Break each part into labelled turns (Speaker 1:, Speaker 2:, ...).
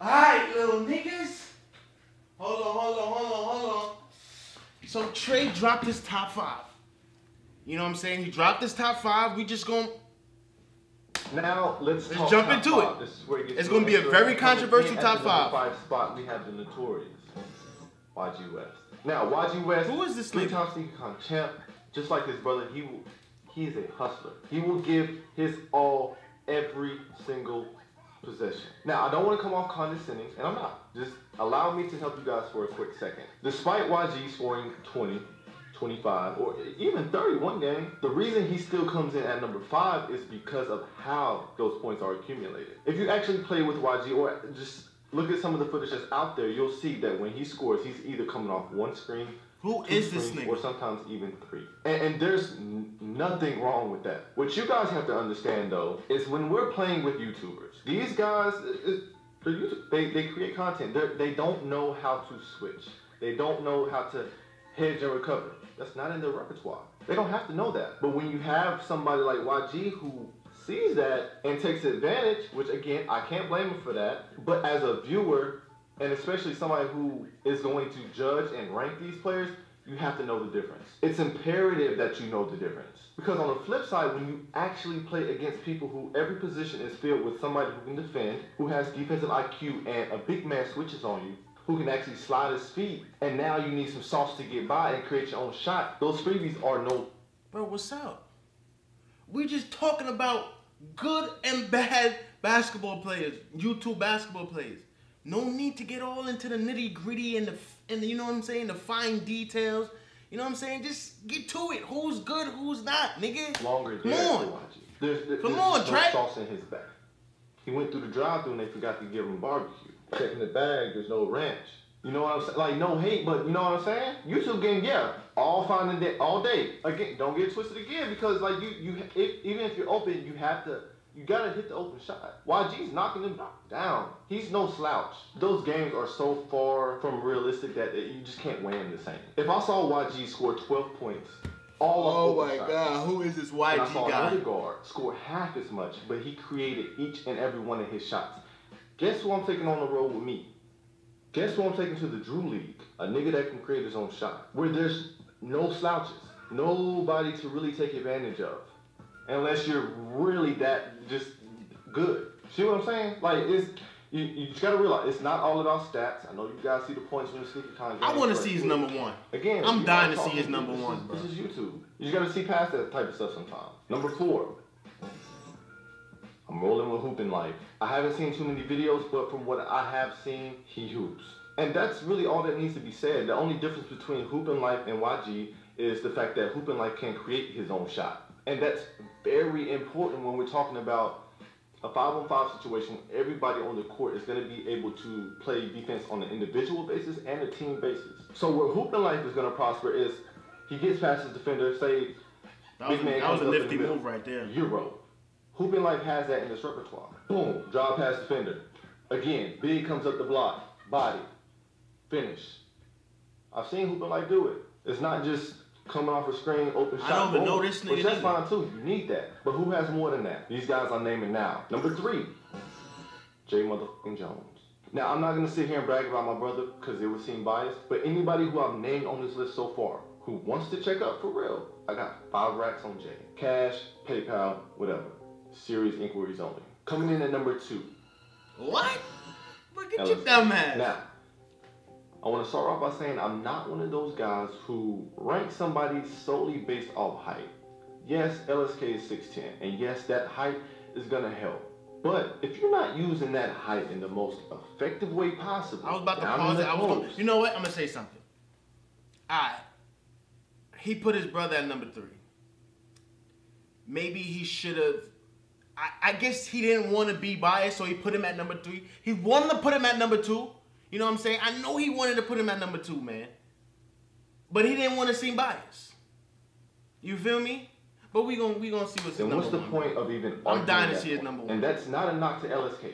Speaker 1: Alright, little niggas. Hold on. So Tre dropped his top 5. You know what I'm saying? He dropped his top 5. We just gonna...
Speaker 2: Now, let's
Speaker 1: jump into it.
Speaker 2: This is where it gets
Speaker 1: it's going to be a very controversial top 5.
Speaker 2: At the 5 spot, we have the notorious YG West. Now, YG West,
Speaker 1: who is this
Speaker 2: 3-time SneakerCon champ, just like his brother, he is a hustler. He will give his all every single possession. Now, I don't want to come off condescending, and I'm not. Just allow me to help you guys for a quick second. Despite YG scoring 20, 25, or even 31 game, the reason he still comes in at number 5 is because of how those points are accumulated. If you actually play with YG or just look at some of the footage that's out there, you'll see that when he scores, he's either coming off 1 screen,
Speaker 1: Who is this nigga?
Speaker 2: Or sometimes even 3. And there's nothing wrong with that. What you guys have to understand though, is when we're playing with YouTubers, these guys, they create content. They don't know how to switch. They don't know how to hedge and recover. That's not in their repertoire. They don't have to know that. But when you have somebody like YG who sees that and takes advantage, which again, I can't blame him for that, but as a viewer, and especially somebody who is going to judge and rank these players, you have to know the difference. It's imperative that you know the difference. Because on the flip side, when you actually play against people who every position is filled with somebody who can defend, who has defensive IQ, and a big man switches on you, who can actually slide his feet, and now you need some sauce to get by and create your own shot, those freebies are no...
Speaker 1: Bro, what's up? We're just talking about good and bad basketball players, YouTube basketball players. No need to get all into the nitty gritty and the you know what I'm saying, the fine details. You know what I'm saying? Just get to it. Who's good, who's not, nigga?
Speaker 2: Longer
Speaker 1: Come on.
Speaker 2: There's
Speaker 1: Come on,
Speaker 2: no
Speaker 1: Tre.
Speaker 2: sauce in his bag. He went through the drive-thru and they forgot to give him barbecue. Checking the bag, there's no ranch. You know what I'm saying? Like, no hate, but you know what I'm saying? YouTube game, yeah, all fine and day, all day. Again, don't get twisted again, because like even if you're open, you gotta hit the open shot. YG's knocking him down. He's no slouch. Those games are so far from realistic that you just can't weigh him the same. If I saw YG score 12 points, all
Speaker 1: oh my God, who is this YG
Speaker 2: and I saw
Speaker 1: guy?
Speaker 2: another guard score half as much, but he created each and every one of his shots. Guess who I'm taking on the road with me? Guess who I'm taking to the Drew League? A nigga that can create his own shot. Where there's no slouches. Nobody to really take advantage of. Unless you're really that just good. See what I'm saying? Like, you just gotta realize, it's not all about stats. I know you guys see the points from the SneakerCon game.
Speaker 1: I want to see his number 1.
Speaker 2: Again,
Speaker 1: I'm dying to see his number 1, bro.
Speaker 2: This is YouTube. You just gotta see past that type of stuff sometimes. Number 4. I'm rolling with Hoopin' Life. I haven't seen too many videos, but from what I have seen, he hoops. And that's really all that needs to be said. The only difference between Hoopin' Life and YG is the fact that Hoopin' Life can create his own shot. And that's very important when we're talking about a 5-on-5 situation. Everybody on the court is going to be able to play defense on an individual basis and a team basis. So where Hoopin' Life is going to prosper is he gets past his defender, say,
Speaker 1: that was a nifty move right there.
Speaker 2: Euro. Hoopin' Life has that in his repertoire. Boom, drive past defender. Again, big comes up the block, body, finish. I've seen Hoopin' Life do it. It's not just coming off a screen, open shot.
Speaker 1: I don't even know this nigga.
Speaker 2: Which that's fine too. You need that. But who has more than that? These guys I'm naming now. Number 3, J.Jones. Now I'm not gonna sit here and brag about my brother because it would seem biased. But anybody who I've named on this list so far who wants to check up for real, I got 5 racks on Jay. Cash, PayPal, whatever. Serious inquiries only. Coming in at number 2.
Speaker 1: What? Look at your dumb ass.
Speaker 2: Now, I want to start off by saying I'm not one of those guys who rank somebody solely based off height. Yes, LSK is 6'10", and yes, that height is going to help. But if you're not using that height in the most effective way possible...
Speaker 1: I was about to pause it. You know what? I'm going to say something. Alright. He put his brother at number 3. Maybe he should have... I guess he didn't want to be biased, so he put him at number 3. He wanted to put him at number 2. You know what I'm saying? I know he wanted to put him at number 2, man. But he didn't want to seem biased. You feel me? But we gonna see what's his number 1.
Speaker 2: And what's the point of even arguing?
Speaker 1: I'm dying to see his number 1.
Speaker 2: And that's not a knock to LSK.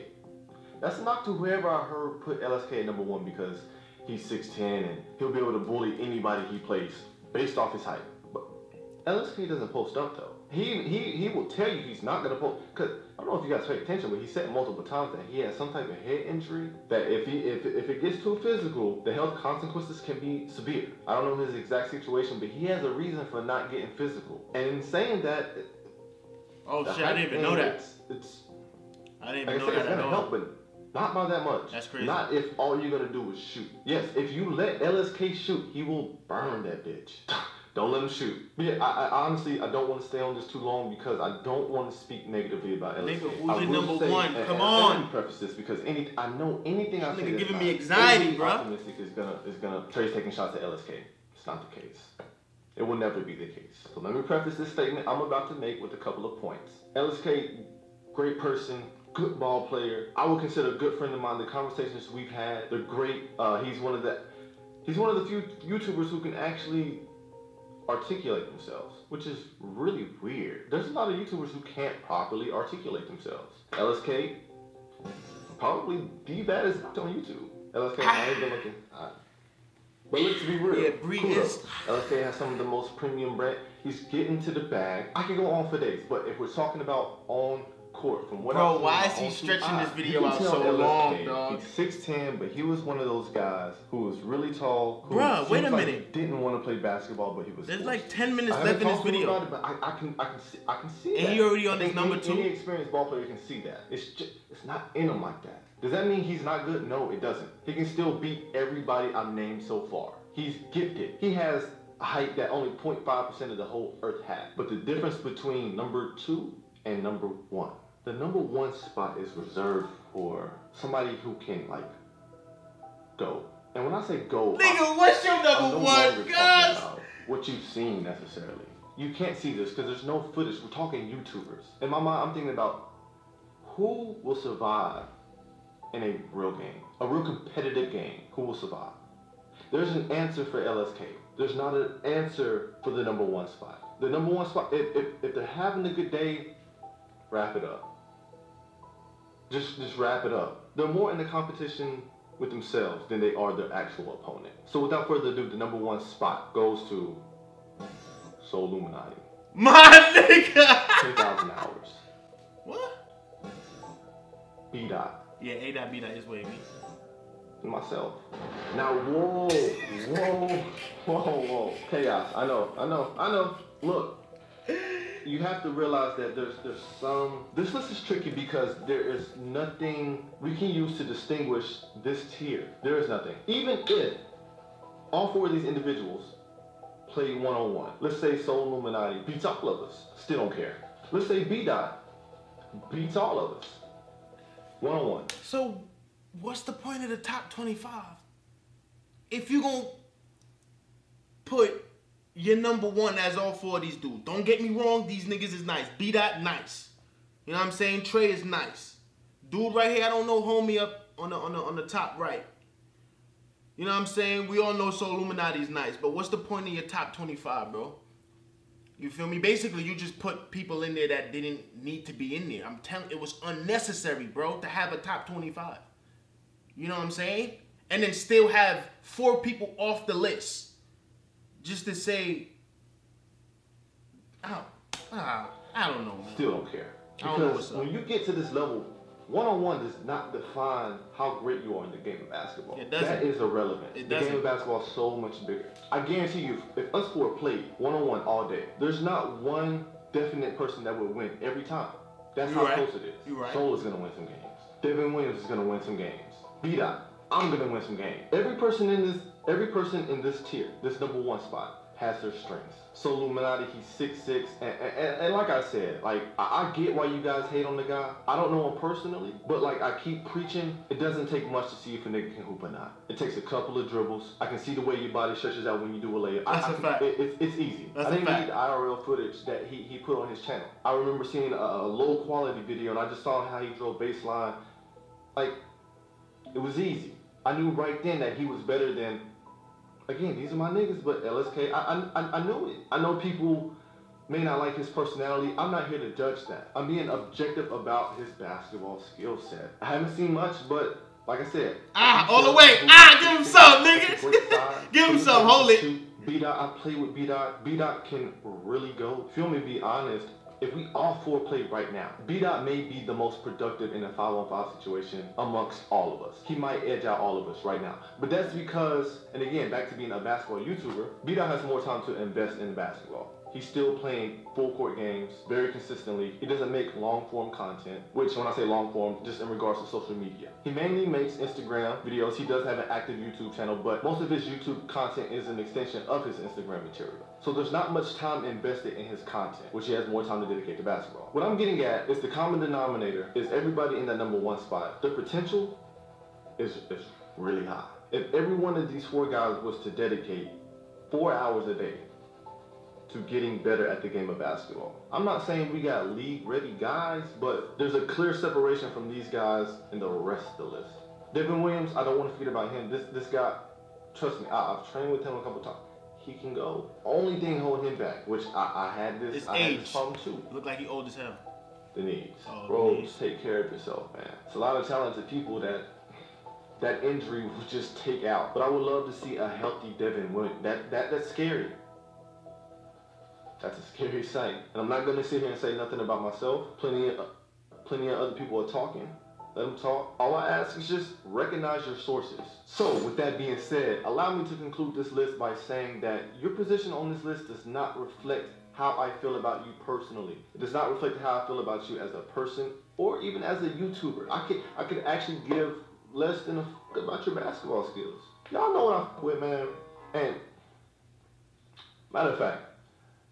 Speaker 2: That's a knock to whoever I heard put LSK at number 1 because he's 6'10" and he'll be able to bully anybody he plays based off his height. But LSK doesn't post up though. He will tell you he's not gonna post, because I don't know if you guys pay attention, but he said multiple times that he has some type of head injury, that if it gets too physical, the health consequences can be severe. I don't know his exact situation, but he has a reason for not getting physical. And in saying that,
Speaker 1: oh shit, I didn't even know that. I didn't even know that
Speaker 2: it's gonna help, but not by that much.
Speaker 1: That's crazy.
Speaker 2: Not if all you're gonna do is shoot. Yes, if you let LSK shoot, he will burn that bitch. Don't let him shoot. But yeah, I honestly, I don't want to stay on this too long because I don't want to speak negatively about LSK.
Speaker 1: Nigga, who's your number one? Come on.
Speaker 2: Let me preface this because I know anything I say.
Speaker 1: Nigga giving me anxiety, bro.
Speaker 2: Optimistic is gonna Tre's taking shots at LSK. It's not the case. It will never be the case. So let me preface this statement I'm about to make with a couple of points. LSK, great person, good ball player. I would consider a good friend of mine. The conversations we've had, they're great. He's one of the few YouTubers who can actually articulate themselves, which is really weird. There's a lot of YouTubers who can't properly articulate themselves. LSK, probably the baddest on YouTube. LSK, I ain't been looking. But let's be real.
Speaker 1: Yeah, Bree is.
Speaker 2: LSK has some of the most premium brand. He's getting to the bag. I can go on for days, but if we're talking about on court, from what
Speaker 1: bro, why is he stretching this video out so long, dog?
Speaker 2: He's 6'10", but he was one of those guys who was really tall.
Speaker 1: Bro, wait a minute.
Speaker 2: Didn't want to play basketball, but he was.
Speaker 1: There's like 10 minutes left in this video.
Speaker 2: About it, but I can see
Speaker 1: and
Speaker 2: that.
Speaker 1: he already on his number 2.
Speaker 2: Any experienced ball player can see that. It's not in him like that. Does that mean he's not good? No, it doesn't. He can still beat everybody I've named so far. He's gifted. He has a height that only 0.5% of the whole earth has. But the difference between number 2 and number 1. The number 1 spot is reserved for somebody who can, like, go. And when I say go,
Speaker 1: nigga, what's your number 1, guys?
Speaker 2: What you've seen necessarily. You can't see this because there's no footage. We're talking YouTubers. In my mind, I'm thinking about who will survive in a real game, a real competitive game. Who will survive? There's an answer for LSK. There's not an answer for the number 1 spot. The number 1 spot, if they're having a good day, wrap it up. Just wrap it up. They're more in the competition with themselves than they are their actual opponent. So without further ado, the number 1 spot goes to Soul Illuminati.
Speaker 1: My nigga!
Speaker 2: 10,000 hours.
Speaker 1: What?
Speaker 2: B-Dot.
Speaker 1: Yeah, A-Dot, B-Dot is wavy.
Speaker 2: Myself. Now, whoa. Chaos. I know. Look. You have to realize that there's some. This list is tricky because there is nothing we can use to distinguish this tier. There is nothing. Even if all 4 of these individuals play one-on-one, let's say Soul Illuminati beats all of us, still don't care. Let's say B-Dot beats all of us, one-on-one.
Speaker 1: So, what's the point of the top 25? If you gonna put your number 1 as all 4 of these dudes. Don't get me wrong, these niggas is nice. B-Dot, nice. You know what I'm saying? Tre is nice. Dude right here, I don't know, homie up on the top right. You know what I'm saying? We all know Soul Illuminati is nice, but what's the point of your top 25, bro? You feel me? Basically, you just put people in there that didn't need to be in there. I'm telling, it was unnecessary, bro, to have a top 25. You know what I'm saying? And then still have 4 people off the list. Just to say, I don't know, man.
Speaker 2: Still don't care.
Speaker 1: I don't know what's
Speaker 2: Because
Speaker 1: up.
Speaker 2: when you get to this level, one-on-one does not define how great you are in the game of basketball.
Speaker 1: It doesn't.
Speaker 2: That is irrelevant.
Speaker 1: It
Speaker 2: the
Speaker 1: doesn't.
Speaker 2: game of basketball is so much bigger. I guarantee you, if us 4 played one-on-one all day, there's not one definite person that would win every time. That's how close it is.
Speaker 1: You're right.
Speaker 2: Soul is going to win some games. Devin Williams is going to win some games. B-Dot, I'm going to win some games. Every person in this tier, this number 1 spot, has their strengths. So Illuminati, he's 6'6", and like I said, like I get why you guys hate on the guy. I don't know him personally, but like I keep preaching, it doesn't take much to see if a nigga can hoop or not. It takes a couple of dribbles. I can see the way your body stretches out when you do a layup.
Speaker 1: That's a fact.
Speaker 2: It's easy.
Speaker 1: That's
Speaker 2: I didn't
Speaker 1: a fact.
Speaker 2: need the IRL footage that he put on his channel. I remember seeing a low quality video and I just saw how he drove baseline. Like, it was easy. I knew right then that he was better than. Again, these are my niggas, but LSK, I know it. I know people may not like his personality. I'm not here to judge that. I'm being objective about his basketball skill set. I haven't seen much, but like I said.
Speaker 1: All the way. Give him some, niggas. Give him some, hold it.
Speaker 2: B-Dot, I play with B-Dot. B-Dot can really go. If you want me to be honest, if we all four play right now, B-Dot may be the most productive in a 5-on-5 situation amongst all of us. He might edge out all of us right now. But that's because, and again, back to being a basketball YouTuber, B-Dot has more time to invest in basketball. He's still playing full court games very consistently. He doesn't make long form content, which when I say long form, just in regards to social media. He mainly makes Instagram videos. He does have an active YouTube channel, but most of his YouTube content is an extension of his Instagram material. So there's not much time invested in his content, which he has more time to dedicate to basketball. What I'm getting at is the common denominator is everybody in that #1 spot. Their potential is really high. If every one of these 4 guys was to dedicate 4 hours a day to getting better at the game of basketball. I'm not saying we got league-ready guys, but there's a clear separation from these guys and the rest of the list. Devin Williams, I don't want to forget about him. This guy, trust me, I've trained with him a couple times. He can go. Only thing holding him back, which I had this problem too.
Speaker 1: Look like he old as hell.
Speaker 2: The knees.
Speaker 1: Oh,
Speaker 2: bro,
Speaker 1: the knees.
Speaker 2: take care of yourself, man. It's a lot of talented people that injury would just take out. But I would love to see a healthy Devin Williams. That's scary. That's a scary sight. And I'm not going to sit here and say nothing about myself. Plenty of other people are talking. Let them talk. All I ask is just recognize your sources. So with that being said, allow me to conclude this list by saying that your position on this list does not reflect how I feel about you personally. It does not reflect how I feel about you as a person or even as a YouTuber. I could actually give less than a fuck about your basketball skills. Y'all know what I'm with, man. And matter of fact,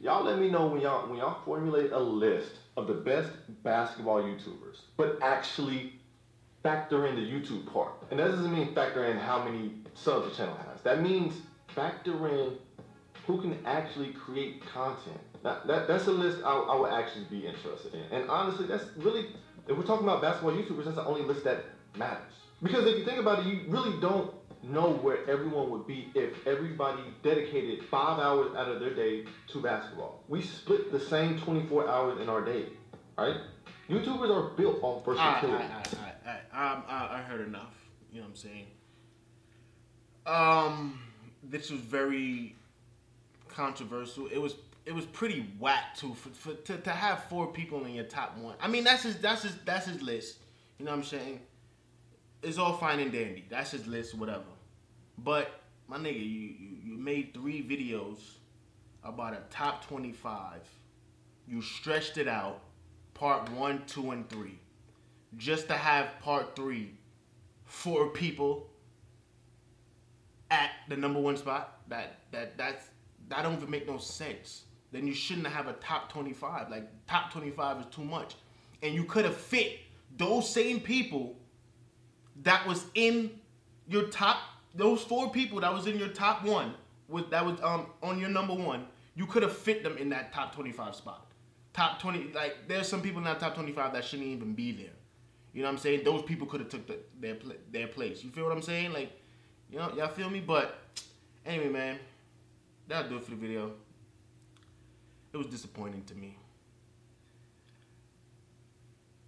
Speaker 2: y'all let me know when y'all formulate a list of the best basketball YouTubers, but actually factor in the YouTube part. And that doesn't mean factor in how many subs the channel has. That means factor in who can actually create content. Now, that's a list I would actually be interested in. And honestly, that's really, if we're talking about basketball YouTubers, that's the only list that matters. Because if you think about it, you really don't know where everyone would be if everybody dedicated 5 hours out of their day to basketball. We split the same 24 hours in our day, right? YouTubers are built on versatility.
Speaker 1: I heard enough. You know what I'm saying? This was very controversial. It was pretty whack too to have 4 people in your top 1. I mean, that's his list. You know what I'm saying? It's all fine and dandy. That's his list, whatever. But my nigga, you made 3 videos about a top 25. You stretched it out, part 1, 2, and 3, just to have part 3 4 people at the #1 spot. That don't even make no sense. Then you shouldn't have a top 25. Like, top 25 is too much, and you could have fit those same people that was in your top, those 4 people that was in your top 1, that was on your #1, you could have fit them in that top 25 spot. Top 20, like, there's some people in that top 25 that shouldn't even be there. You know what I'm saying? Those people could have took their place. You feel what I'm saying? Like, you know, y'all feel me? But anyway, man, that'll do it for the video. It was disappointing to me.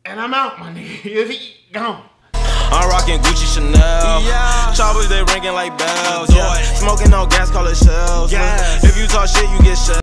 Speaker 1: And I'm out, my nigga. Gone.
Speaker 3: I'm rocking Gucci Chanel. Yeah. Choppers, they ringing like bells. Yeah. Smoking on gas, call it shells. Yes. If you talk shit, you get shell.